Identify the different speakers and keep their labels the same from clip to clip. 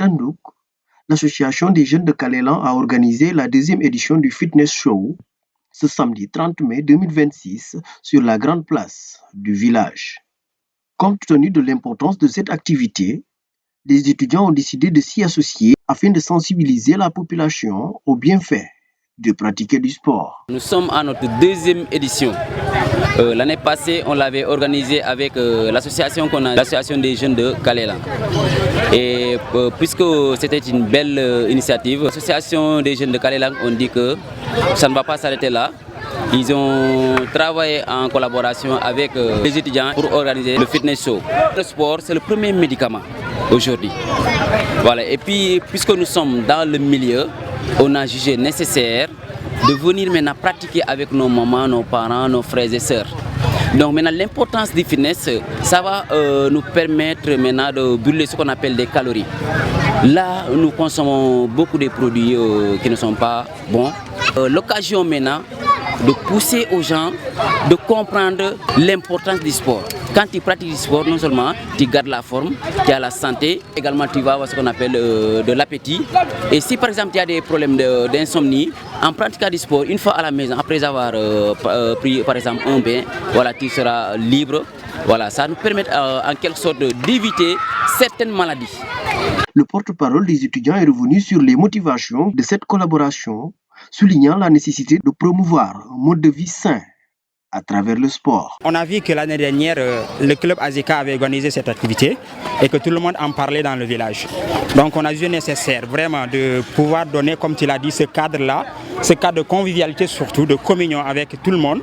Speaker 1: Tandouk, l'association des jeunes de Kalelan a organisé la deuxième édition du Fitness Show ce samedi 30 mai 2026 sur la grande place du village. Compte tenu de l'importance de cette activité, les étudiants ont décidé de s'y associer afin de sensibiliser la population aux bienfaits de pratiquer du sport.
Speaker 2: Nous sommes à notre deuxième édition. L'année passée, on l'avait organisée avec l'association des jeunes de Kalelan. Et puisque c'était une belle initiative, l'association des jeunes de Kalelan ont dit que ça ne va pas s'arrêter là. Ils ont travaillé en collaboration avec les étudiants pour organiser le fitness show. Le sport, c'est le premier médicament aujourd'hui. Voilà. Et puis, puisque nous sommes dans le milieu, on a jugé nécessaire de venir maintenant pratiquer avec nos mamans, nos parents, nos frères et sœurs. Donc maintenant l'importance du fitness, ça va nous permettre maintenant de brûler ce qu'on appelle des calories. Là, nous consommons beaucoup de produits qui ne sont pas bons. L'occasion maintenant de pousser aux gens de comprendre l'importance du sport. Quand tu pratiques du sport, non seulement tu gardes la forme, tu as la santé, également tu vas avoir ce qu'on appelle de l'appétit. Et si par exemple tu as des problèmes d'insomnie, en pratiquant du sport, une fois à la maison, après avoir pris par exemple un bain, voilà, tu seras libre. Voilà, ça nous permet en quelque sorte d'éviter certaines maladies.
Speaker 1: Le porte-parole des étudiants est revenu sur les motivations de cette collaboration, soulignant la nécessité de promouvoir un mode de vie sain à travers le sport.
Speaker 3: On a vu que l'année dernière, le club Azeka avait organisé cette activité et que tout le monde en parlait dans le village. Donc on a jugé nécessaire vraiment de pouvoir donner, comme tu l'as dit, ce cadre-là, ce cadre de convivialité surtout, de communion avec tout le monde.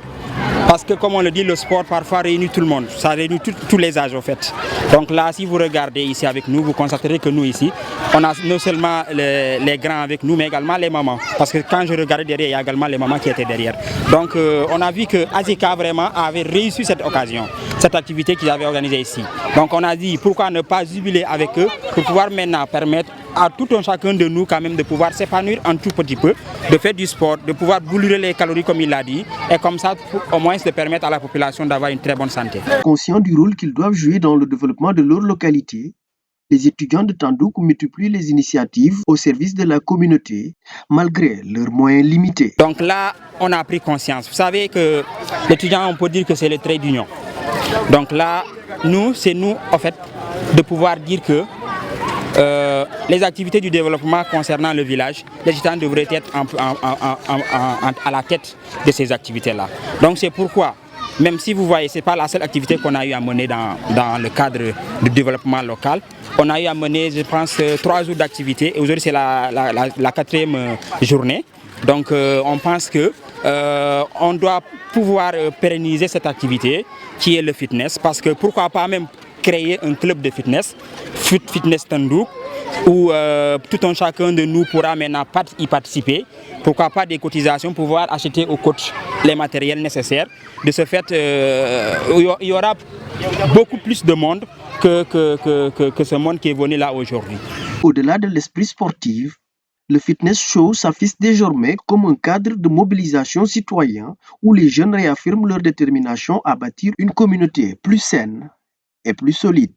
Speaker 3: Parce que comme on le dit, le sport parfois réunit tout le monde, ça réunit tous les âges en fait. Donc là, si vous regardez ici avec nous, vous constaterez que nous ici, on a non seulement les grands avec nous, mais également les mamans. Parce que quand je regardais derrière, il y a également les mamans qui étaient derrière. Donc on a vu que Azeka vraiment avait réussi cette occasion, cette activité qu'ils avaient organisée ici. Donc on a dit pourquoi ne pas jubiler avec eux pour pouvoir maintenant permettre à tout un chacun de nous quand même de pouvoir s'épanouir un tout petit peu, de faire du sport, de pouvoir brûler les calories comme il l'a dit, et comme ça au moins de permettre à la population d'avoir une très bonne santé.
Speaker 1: Conscients du rôle qu'ils doivent jouer dans le développement de leur localité, les étudiants de Tandouk multiplient les initiatives au service de la communauté, malgré leurs moyens limités.
Speaker 3: Donc là, on a pris conscience. Vous savez que l'étudiant, on peut dire que c'est le trait d'union. Donc là, c'est nous, en fait, de pouvoir dire que les activités du développement concernant le village, les étudiants devraient être à la tête de ces activités-là. Donc c'est pourquoi, même si vous voyez, ce n'est pas la seule activité qu'on a eu à mener dans le cadre du développement local, on a eu à mener, je pense, 3 jours d'activité et aujourd'hui c'est la 4e journée. Donc on pense que on doit pouvoir pérenniser cette activité qui est le fitness, parce que pourquoi pas même créer un club de fitness, Fitness Tandouk, où tout un chacun de nous pourra maintenant y participer. Pourquoi pas des cotisations, pouvoir acheter au coach les matériels nécessaires. De ce fait, il y aura beaucoup plus de monde que ce monde qui est venu là aujourd'hui.
Speaker 1: Au-delà de l'esprit sportif, le fitness show s'affiche désormais comme un cadre de mobilisation citoyen où les jeunes réaffirment leur détermination à bâtir une communauté plus saine et plus solide.